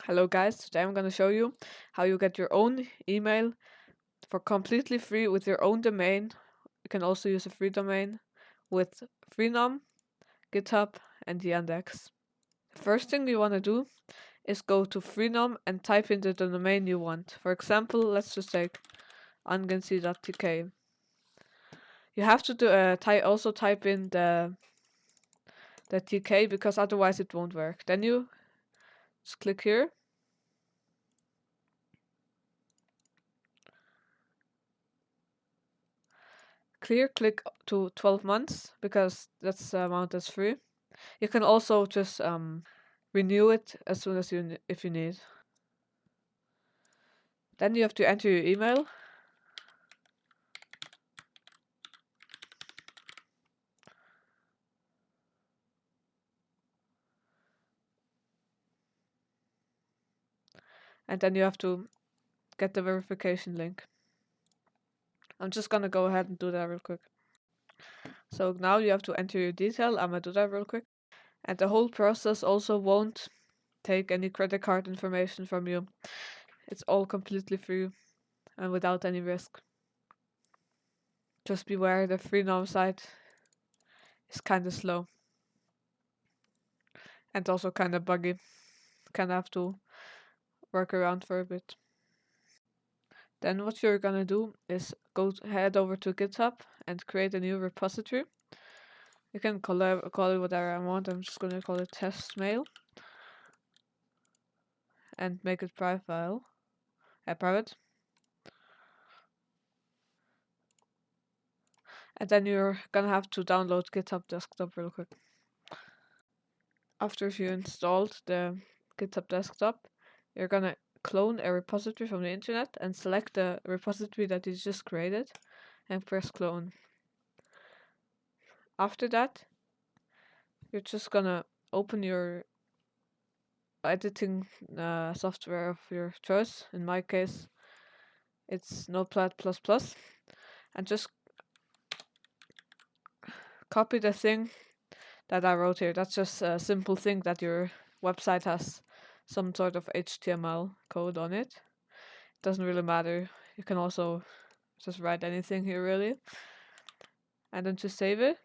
Hello guys, today I'm going to show you how you get your own email for completely free with your own domain. You can also use a free domain with Freenom, Github and Yandex. The first thing you want to do is go to Freenom and type in the domain you want. For example, let's just take angency.tk. You have to also type in the tk because otherwise it won't work. Then you just click here. Click to 12 months because that's the amount that's free. You can also just renew it as soon as if you need. Then you have to enter your email. And then you have to get the verification link. I'm just gonna go ahead and do that real quick. So now you have to enter your detail. I'm gonna do that real quick. And the whole process also won't take any credit card information from you. It's all completely free and without any risk. Just beware, the Freenom site is kinda slow. And also kinda buggy. Kinda have to work around for a bit. Then what you're gonna do is head over to GitHub and create a new repository. You can call it whatever I want. I'm just gonna call it test mail and make it private. And then you're gonna have to download GitHub Desktop real quick. After you installed the GitHub Desktop, you're gonna clone a repository from the internet and select the repository that you just created and press clone. After that, you're just gonna open your editing software of your choice. In my case, it's Notepad++, and just copy the thing that I wrote here. That's just a simple thing that your website has some sort of HTML code on it. It doesn't really matter. You can also just write anything here really. And then just save it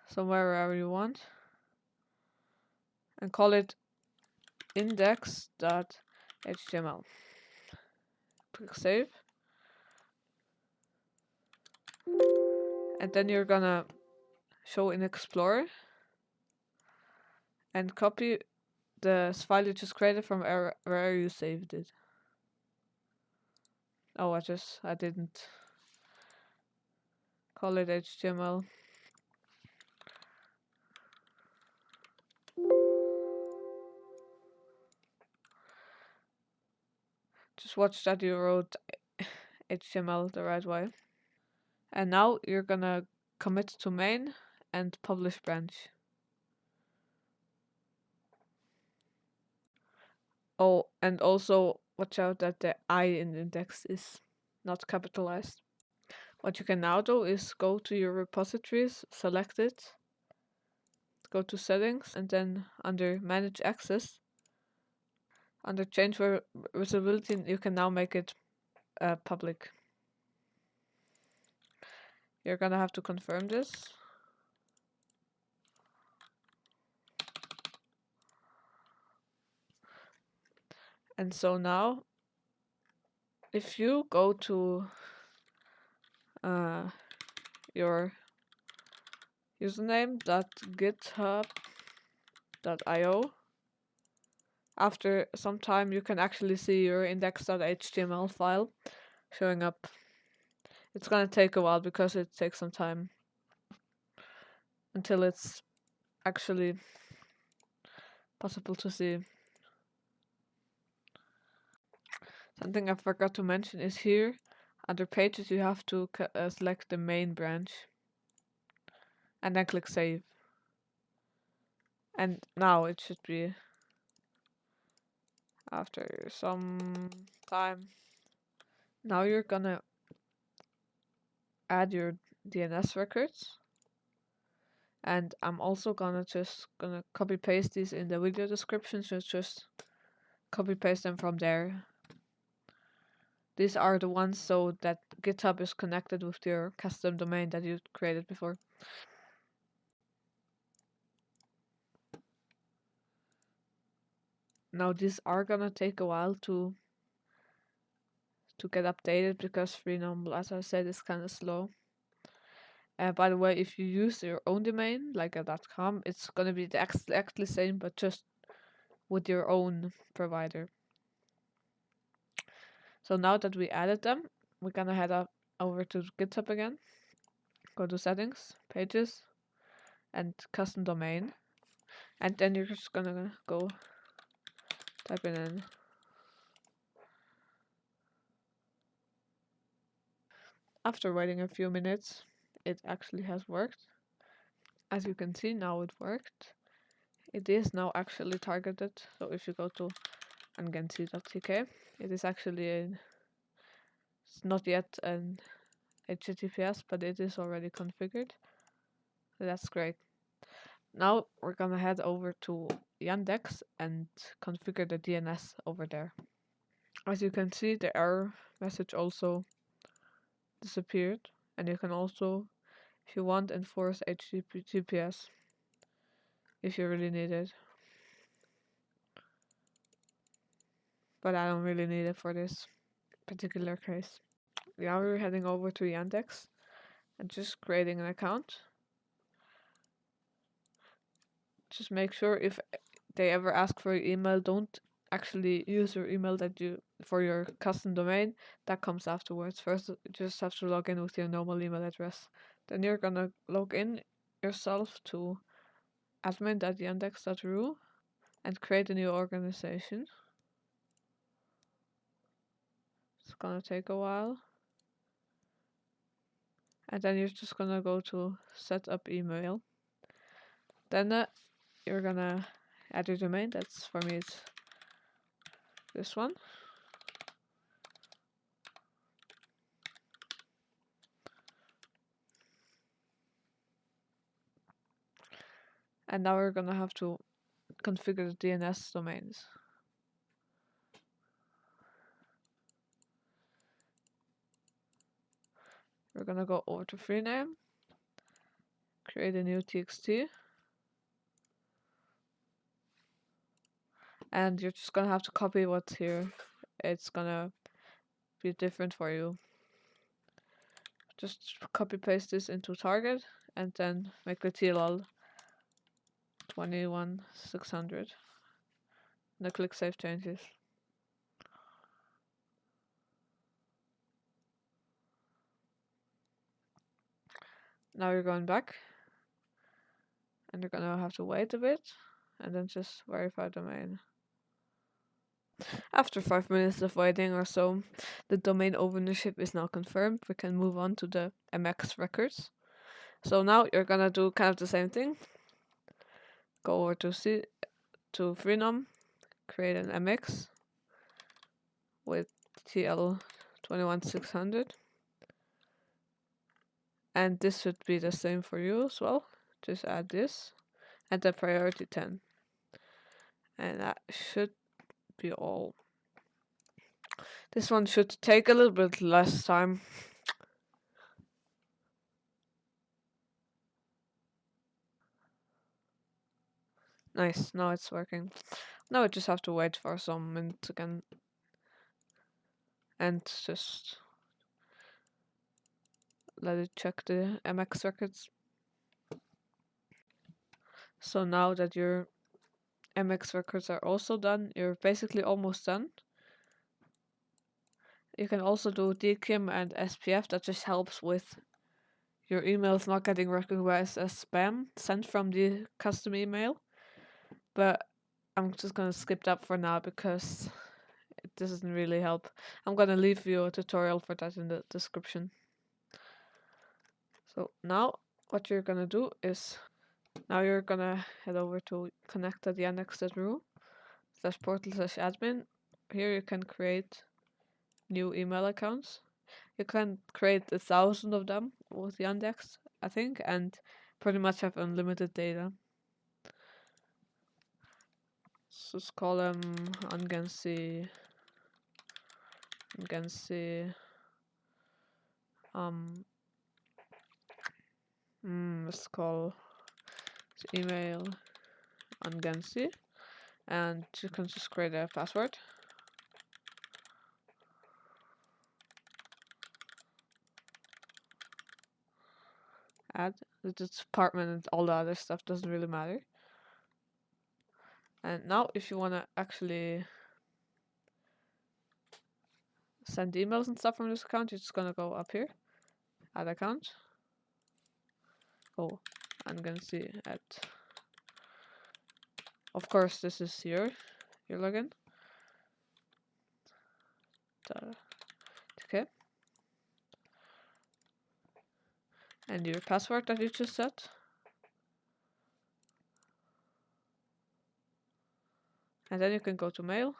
somewhere wherever you want. And call it index.html. Click save. And then you're gonna show in Explorer and copy the file you just created from where you saved it. Oh, I didn't call it HTML. Just watch that you wrote HTML the right way. And now you're gonna commit to main and publish branch. Oh, and also watch out that the I in index is not capitalized. What you can now do is go to your repositories, select it, go to settings, and then under manage access, under change visibility, you can now make it public. You're gonna have to confirm this. And so now, if you go to your username.github.io, after some time you can actually see your index.html file showing up. It's gonna take a while because it takes some time until it's actually possible to see. Something I forgot to mention is here under pages you have to select the main branch and then click save. And now it should be, after some time, now you're gonna add your DNS records And I'm also gonna copy paste these in the video description, so just copy paste them from there. These are the ones so that GitHub is connected with your custom domain that you created before. Now these are gonna take a while to get updated because Freenom, as I said, is kind of slow. By the way, if you use your own domain, like a .com, it's gonna be exactly same, but just with your own provider. So now that we added them, we're gonna head up over to GitHub again. Go to settings, pages, and custom domain. And then you're just gonna go type in. After waiting a few minutes, it actually has worked. As you can see, now it worked. It is now actually targeted. So if you go to angensi.tk, it is actually it's not yet an HTTPS, but it is already configured. So that's great. Now we're gonna head over to Yandex and configure the DNS over there. As you can see, the error message also disappeared, and you can also, if you want, enforce HTTPS if you really need it. But I don't really need it for this particular case. Now we're heading over to Yandex and just creating an account. Just make sure if they ever ask for your email, don't actually use your email that you for your custom domain. That comes afterwards. First, you just have to log in with your normal email address. Then you're gonna log in yourself to admin.yandex.ru and create a new organization. It's gonna take a while. And then you're just gonna go to set up email. Then you're gonna add your domain. That's for me, it's this one. And now we're gonna have to configure the DNS domains. We're gonna go over to Freenom, create a new txt, and you're just gonna have to copy what's here. It's gonna be different for you. Just copy paste this into target and then make the TLL 21600. Now click save changes. Now you're going back and you're gonna have to wait a bit and then just verify domain. After 5 minutes of waiting or so, the domain ownership is now confirmed. We can move on to the MX records. So now you're gonna do kind of the same thing. Go over to Freenom, create an MX with TL 21600. And this should be the same for you as well. Just add this and the priority 10. And that should be all. This one should take a little bit less time. Nice, now it's working. Now I just have to wait for some minutes again. And just let it check the MX records. So now that your MX records are also done, you're basically almost done. You can also do DKIM and SPF. That just helps with your emails not getting recognized as spam sent from the custom email. But I'm just gonna skip that for now because it doesn't really help. I'm gonna leave you a tutorial for that in the description. So now what you're gonna do is now you're gonna head over to connect.yandex.ru /portal/admin. Here you can create new email accounts. You can create 1,000 of them with Yandex, I think, and pretty much have unlimited data. So let's call them Angansi. Let's call the email Angansi, and you can just create a password. Add the department and all the other stuff doesn't really matter. And now if you want to actually send emails and stuff from this account, you're just gonna go up here, add account. Oh, I'm gonna see at. Of course, this is your login. Okay. And your password that you just set. And then you can go to mail.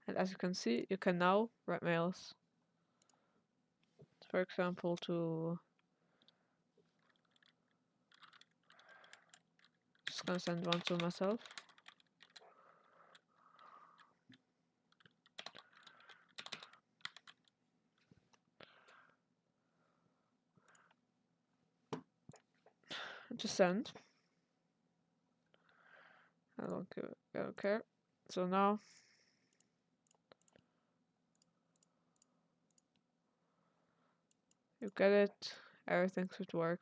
And as you can see, you can now write mails. For example, to just gonna send one to myself. Just send. I don't care. So now you get it. Everything should work.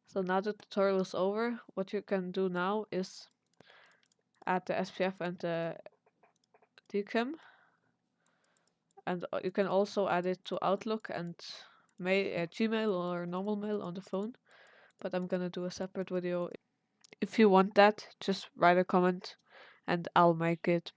So now the tutorial is over. What you can do now is add the SPF and the DKIM. And you can also add it to Outlook and Gmail or normal mail on the phone. But I'm gonna do a separate video. If you want that, just write a comment and I'll make it.